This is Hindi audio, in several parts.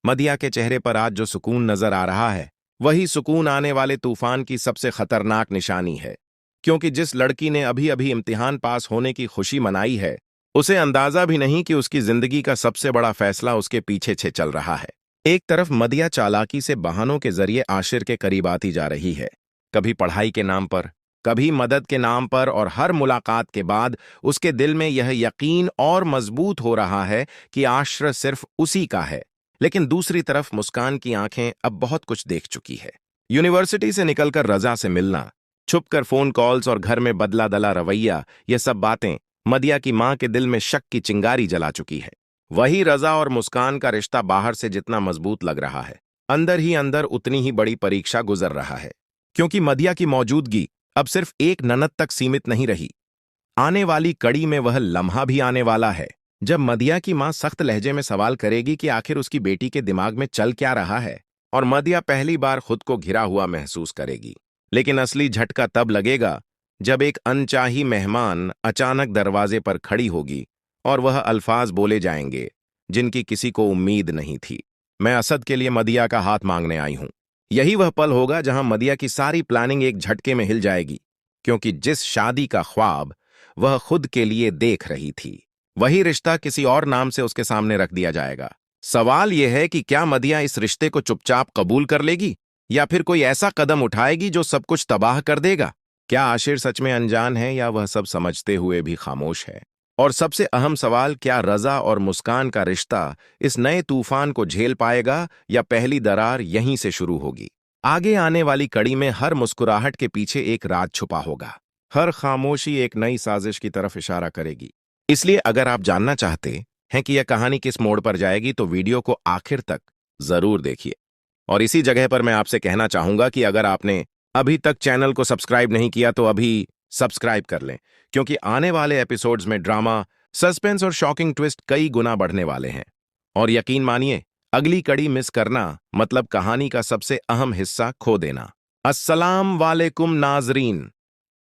मदिया के चेहरे पर आज जो सुकून नजर आ रहा है, वही सुकून आने वाले तूफान की सबसे खतरनाक निशानी है। क्योंकि जिस लड़की ने अभी अभी इम्तिहान पास होने की खुशी मनाई है, उसे अंदाजा भी नहीं कि उसकी जिंदगी का सबसे बड़ा फैसला उसके पीछे से चल रहा है। एक तरफ मदिया चालाकी से बहानों के जरिए आशिर के करीब आती जा रही है, कभी पढ़ाई के नाम पर, कभी मदद के नाम पर, और हर मुलाकात के बाद उसके दिल में यह यकीन और मजबूत हो रहा है कि आश्रय सिर्फ उसी का है। लेकिन दूसरी तरफ मुस्कान की आंखें अब बहुत कुछ देख चुकी है। यूनिवर्सिटी से निकलकर रजा से मिलना, छुपकर फोन कॉल्स और घर में बदला दला रवैया, ये सब बातें मदिया की मां के दिल में शक की चिंगारी जला चुकी है। वही रजा और मुस्कान का रिश्ता बाहर से जितना मजबूत लग रहा है, अंदर ही अंदर उतनी ही बड़ी परीक्षा गुजर रहा है। क्योंकि मदिया की मौजूदगी अब सिर्फ एक ननद तक सीमित नहीं रही। आने वाली कड़ी में वह लम्हा भी आने वाला है जब मदिया की मां सख्त लहजे में सवाल करेगी कि आखिर उसकी बेटी के दिमाग में चल क्या रहा है, और मदिया पहली बार खुद को घिरा हुआ महसूस करेगी। लेकिन असली झटका तब लगेगा जब एक अनचाही मेहमान अचानक दरवाजे पर खड़ी होगी और वह अल्फाज बोले जाएंगे जिनकी किसी को उम्मीद नहीं थी। मैं असद के लिए मदिया का हाथ मांगने आई हूं। यही वह पल होगा जहां मदिया की सारी प्लानिंग एक झटके में हिल जाएगी, क्योंकि जिस शादी का ख्वाब वह खुद के लिए देख रही थी, वही रिश्ता किसी और नाम से उसके सामने रख दिया जाएगा। सवाल यह है कि क्या मदिया इस रिश्ते को चुपचाप कबूल कर लेगी, या फिर कोई ऐसा कदम उठाएगी जो सब कुछ तबाह कर देगा। क्या आशिर सच में अनजान है, या वह सब समझते हुए भी खामोश है? और सबसे अहम सवाल, क्या रजा और मुस्कान का रिश्ता इस नए तूफान को झेल पाएगा, या पहली दरार यहीं से शुरू होगी? आगे आने वाली कड़ी में हर मुस्कुराहट के पीछे एक राज छुपा होगा, हर खामोशी एक नई साजिश की तरफ इशारा करेगी। इसलिए अगर आप जानना चाहते हैं कि यह कहानी किस मोड़ पर जाएगी, तो वीडियो को आखिर तक जरूर देखिए। और इसी जगह पर मैं आपसे कहना चाहूंगा कि अगर आपने अभी तक चैनल को सब्सक्राइब नहीं किया तो अभी सब्सक्राइब कर लें, क्योंकि आने वाले एपिसोड्स में ड्रामा, सस्पेंस और शॉकिंग ट्विस्ट कई गुना बढ़ने वाले हैं। और यकीन मानिए, अगली कड़ी मिस करना मतलब कहानी का सबसे अहम हिस्सा खो देना। अस्सलाम वालेकुम नाजरीन,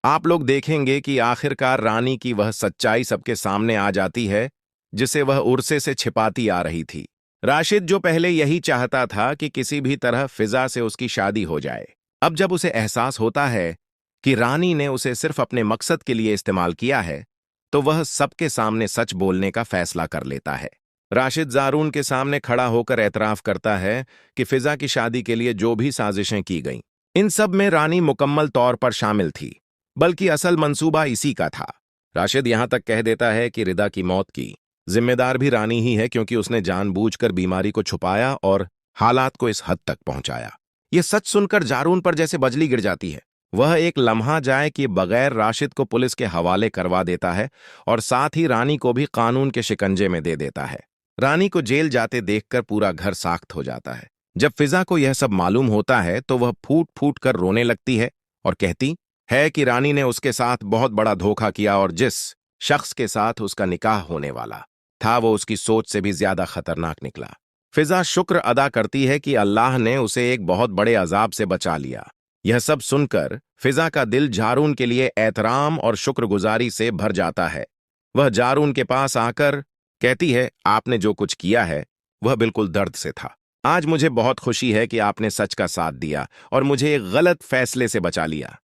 आप लोग देखेंगे कि आखिरकार रानी की वह सच्चाई सबके सामने आ जाती है जिसे वह उर्से से छिपाती आ रही थी। राशिद, जो पहले यही चाहता था कि किसी भी तरह फिजा से उसकी शादी हो जाए, अब जब उसे एहसास होता है कि रानी ने उसे सिर्फ अपने मकसद के लिए इस्तेमाल किया है, तो वह सबके सामने सच बोलने का फैसला कर लेता है। राशिद जारून के सामने खड़ा होकर एतराफ करता है कि फिजा की शादी के लिए जो भी साजिशें की गईं, इन सब में रानी मुकम्मल तौर पर शामिल थी, बल्कि असल मंसूबा इसी का था। राशिद यहां तक कह देता है कि रिदा की मौत की जिम्मेदार भी रानी ही है, क्योंकि उसने जानबूझकर बीमारी को छुपाया और हालात को इस हद तक पहुंचाया। यह सच सुनकर जारून पर जैसे बजली गिर जाती है। वह एक लम्हा जाए कि बगैर राशिद को पुलिस के हवाले करवा देता है, और साथ ही रानी को भी कानून के शिकंजे में दे देता है। रानी को जेल जाते देखकर पूरा घर साख्त हो जाता है। जब फिजा को यह सब मालूम होता है तो वह फूट फूट कर रोने लगती है और कहती है कि रानी ने उसके साथ बहुत बड़ा धोखा किया, और जिस शख्स के साथ उसका निकाह होने वाला था वो उसकी सोच से भी ज्यादा खतरनाक निकला। फिजा शुक्र अदा करती है कि अल्लाह ने उसे एक बहुत बड़े अजाब से बचा लिया। यह सब सुनकर फिजा का दिल जारून के लिए एहतराम और शुक्रगुजारी से भर जाता है। वह जारून के पास आकर कहती है, आपने जो कुछ किया है वह बिल्कुल दर्द से था। आज मुझे बहुत खुशी है कि आपने सच का साथ दिया और मुझे एक गलत फैसले से बचा लिया।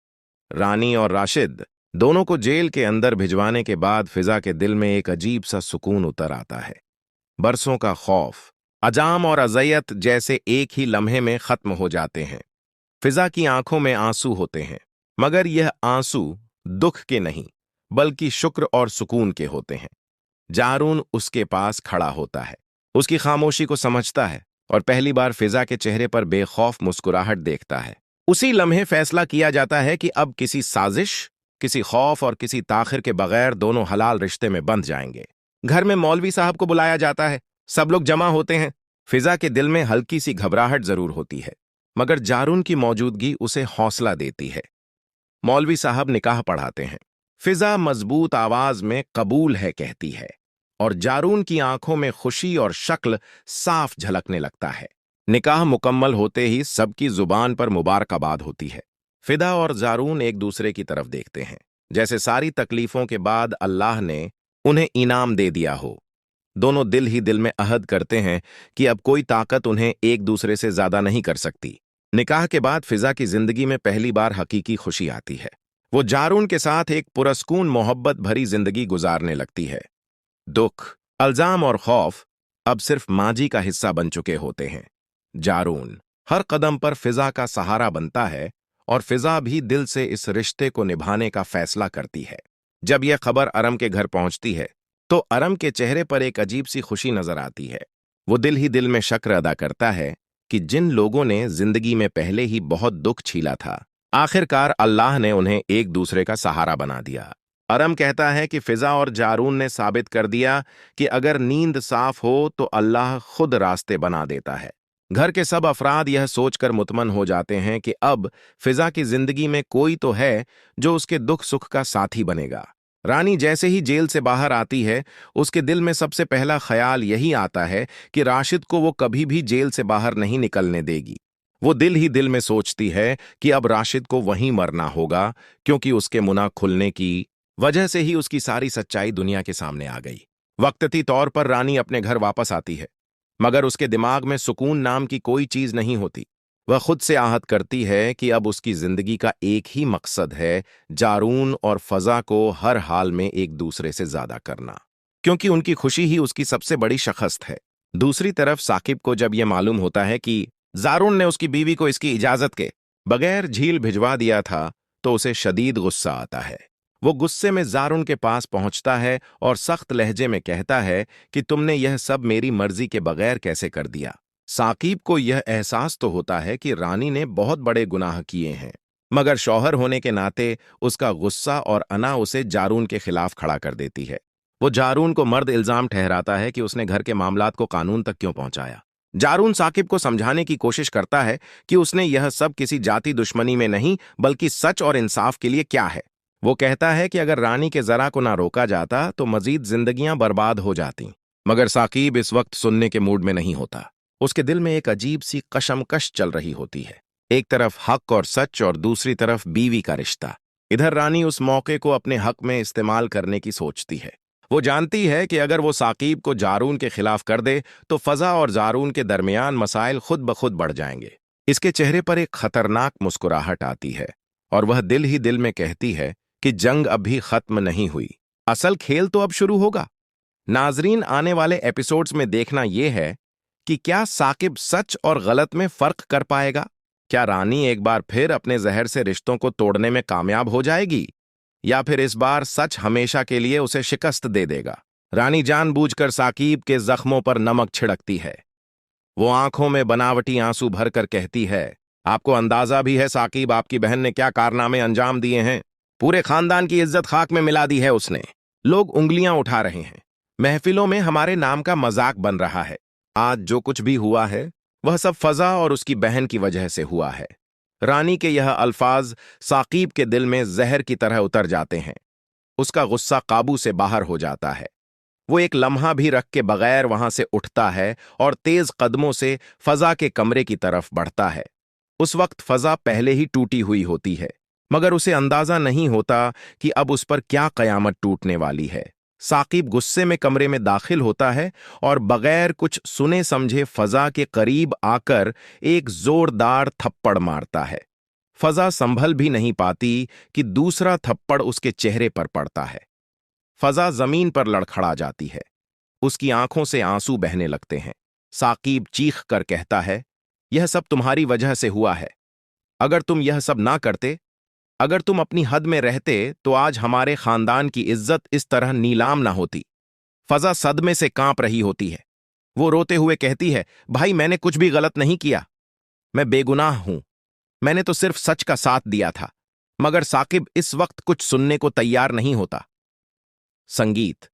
रानी और राशिद दोनों को जेल के अंदर भिजवाने के बाद फिजा के दिल में एक अजीब सा सुकून उतर आता है। बरसों का खौफ, अजाम और अज़ियत जैसे एक ही लम्हे में खत्म हो जाते हैं। फिजा की आंखों में आंसू होते हैं, मगर यह आंसू दुख के नहीं बल्कि शुक्र और सुकून के होते हैं। जारून उसके पास खड़ा होता है, उसकी खामोशी को समझता है और पहली बार फिजा के चेहरे पर बेखौफ मुस्कुराहट देखता है। उसी लम्हे फैसला किया जाता है कि अब किसी साजिश, किसी खौफ और किसी ताखिर के बगैर दोनों हलाल रिश्ते में बंध जाएंगे। घर में मौलवी साहब को बुलाया जाता है, सब लोग जमा होते हैं। फिजा के दिल में हल्की सी घबराहट जरूर होती है, मगर जारून की मौजूदगी उसे हौसला देती है। मौलवी साहब निकाह पढ़ाते हैं। फिजा मजबूत आवाज में कबूल है कहती है, और जारून की आंखों में खुशी और शक्ल साफ झलकने लगता है। निकाह मुकम्मल होते ही सबकी जुबान पर मुबारकबाद होती है। फिदा और जारून एक दूसरे की तरफ देखते हैं, जैसे सारी तकलीफों के बाद अल्लाह ने उन्हें इनाम दे दिया हो। दोनों दिल ही दिल में अहद करते हैं कि अब कोई ताकत उन्हें एक दूसरे से ज्यादा नहीं कर सकती। निकाह के बाद फिजा की जिंदगी में पहली बार हकीकी खुशी आती है। वो जारून के साथ एक पुरस्कून मोहब्बत भरी जिंदगी गुजारने लगती है। दुख, अल्जाम और खौफ अब सिर्फ माजी का हिस्सा बन चुके होते हैं। जारून हर कदम पर फिजा का सहारा बनता है और फिजा भी दिल से इस रिश्ते को निभाने का फैसला करती है। जब यह खबर अरम के घर पहुंचती है तो अरम के चेहरे पर एक अजीब सी खुशी नजर आती है। वो दिल ही दिल में शुक्र अदा करता है कि जिन लोगों ने जिंदगी में पहले ही बहुत दुख झीला था, आखिरकार अल्लाह ने उन्हें एक दूसरे का सहारा बना दिया। अरम कहता है कि फिजा और जारून ने साबित कर दिया कि अगर नींद साफ हो तो अल्लाह खुद रास्ते बना देता है। घर के सब अफराद यह सोचकर मुतमन हो जाते हैं कि अब फिजा की जिंदगी में कोई तो है जो उसके दुख सुख का साथी बनेगा। रानी जैसे ही जेल से बाहर आती है, उसके दिल में सबसे पहला ख्याल यही आता है कि राशिद को वो कभी भी जेल से बाहर नहीं निकलने देगी। वो दिल ही दिल में सोचती है कि अब राशिद को वहीं मरना होगा, क्योंकि उसके मुनाह खुलने की वजह से ही उसकी सारी सच्चाई दुनिया के सामने आ गई। वक्तती तौर पर रानी अपने घर वापस आती है, मगर उसके दिमाग में सुकून नाम की कोई चीज नहीं होती। वह खुद से आहत करती है कि अब उसकी जिंदगी का एक ही मकसद है, जारून और फजा को हर हाल में एक दूसरे से ज्यादा करना, क्योंकि उनकी खुशी ही उसकी सबसे बड़ी शखस्त है। दूसरी तरफ साकिब को जब यह मालूम होता है कि जारून ने उसकी बीवी को इसकी इजाजत के बगैर झील भिजवा दिया था, तो उसे शदीद गुस्सा आता है। वो गुस्से में जारून के पास पहुंचता है और सख्त लहजे में कहता है कि तुमने यह सब मेरी मर्जी के बगैर कैसे कर दिया। साकिब को यह एहसास तो होता है कि रानी ने बहुत बड़े गुनाह किए हैं, मगर शौहर होने के नाते उसका गुस्सा और अना उसे जारून के खिलाफ खड़ा कर देती है। वो जारून को मर्द इल्जाम ठहराता है कि उसने घर के मामलात को कानून तक क्यों पहुंचाया। जारून साकिब को समझाने की कोशिश करता है कि उसने यह सब किसी जाति दुश्मनी में नहीं, बल्कि सच और इंसाफ के लिए क्या है। वो कहता है कि अगर रानी के जरा को ना रोका जाता तो मजीद जिंदगियां बर्बाद हो जाती, मगर साकिब इस वक्त सुनने के मूड में नहीं होता। उसके दिल में एक अजीब सी कशमकश चल रही होती है, एक तरफ हक और सच और दूसरी तरफ बीवी का रिश्ता। इधर रानी उस मौके को अपने हक में इस्तेमाल करने की सोचती है। वो जानती है कि अगर वो साकिब को जारून के खिलाफ कर दे तो फजा और जारून के दरमियान मसाइल खुद ब खुद बढ़ जाएंगे। इसके चेहरे पर एक खतरनाक मुस्कुराहट आती है और वह दिल ही दिल में कहती है कि जंग अभी खत्म नहीं हुई, असल खेल तो अब शुरू होगा। नाजरीन, आने वाले एपिसोड्स में देखना यह है कि क्या साकिब सच और गलत में फर्क कर पाएगा। क्या रानी एक बार फिर अपने जहर से रिश्तों को तोड़ने में कामयाब हो जाएगी, या फिर इस बार सच हमेशा के लिए उसे शिकस्त दे देगा। रानी जानबूझकर साकिब के जख्मों पर नमक छिड़कती है। वो आंखों में बनावटी आंसू भरकर कहती है, आपको अंदाजा भी है साकिब, आपकी बहन ने क्या कारनामे अंजाम दिए हैं। पूरे खानदान की इज्जत खाक में मिला दी है उसने। लोग उंगलियां उठा रहे हैं, महफिलों में हमारे नाम का मजाक बन रहा है। आज जो कुछ भी हुआ है वह सब फजा और उसकी बहन की वजह से हुआ है। रानी के यह अल्फाज साकिब के दिल में जहर की तरह उतर जाते हैं। उसका गुस्सा काबू से बाहर हो जाता है। वो एक लम्हा भी रख के बगैर वहां से उठता है और तेज कदमों से फजा के कमरे की तरफ बढ़ता है। उस वक्त फजा पहले ही टूटी हुई होती है, मगर उसे अंदाजा नहीं होता कि अब उस पर क्या कयामत टूटने वाली है। साकिब गुस्से में कमरे में दाखिल होता है और बगैर कुछ सुने समझे फजा के करीब आकर एक जोरदार थप्पड़ मारता है। फजा संभल भी नहीं पाती कि दूसरा थप्पड़ उसके चेहरे पर पड़ता है। फजा जमीन पर लड़खड़ा जाती है, उसकी आंखों से आंसू बहने लगते हैं। साकिब चीख कर कहता है, यह सब तुम्हारी वजह से हुआ है। अगर तुम यह सब ना करते, अगर तुम अपनी हद में रहते, तो आज हमारे खानदान की इज्जत इस तरह नीलाम ना होती। फजा सदमे से कांप रही होती है। वो रोते हुए कहती है, भाई मैंने कुछ भी गलत नहीं किया, मैं बेगुनाह हूं, मैंने तो सिर्फ सच का साथ दिया था। मगर साकिब इस वक्त कुछ सुनने को तैयार नहीं होता। संगीत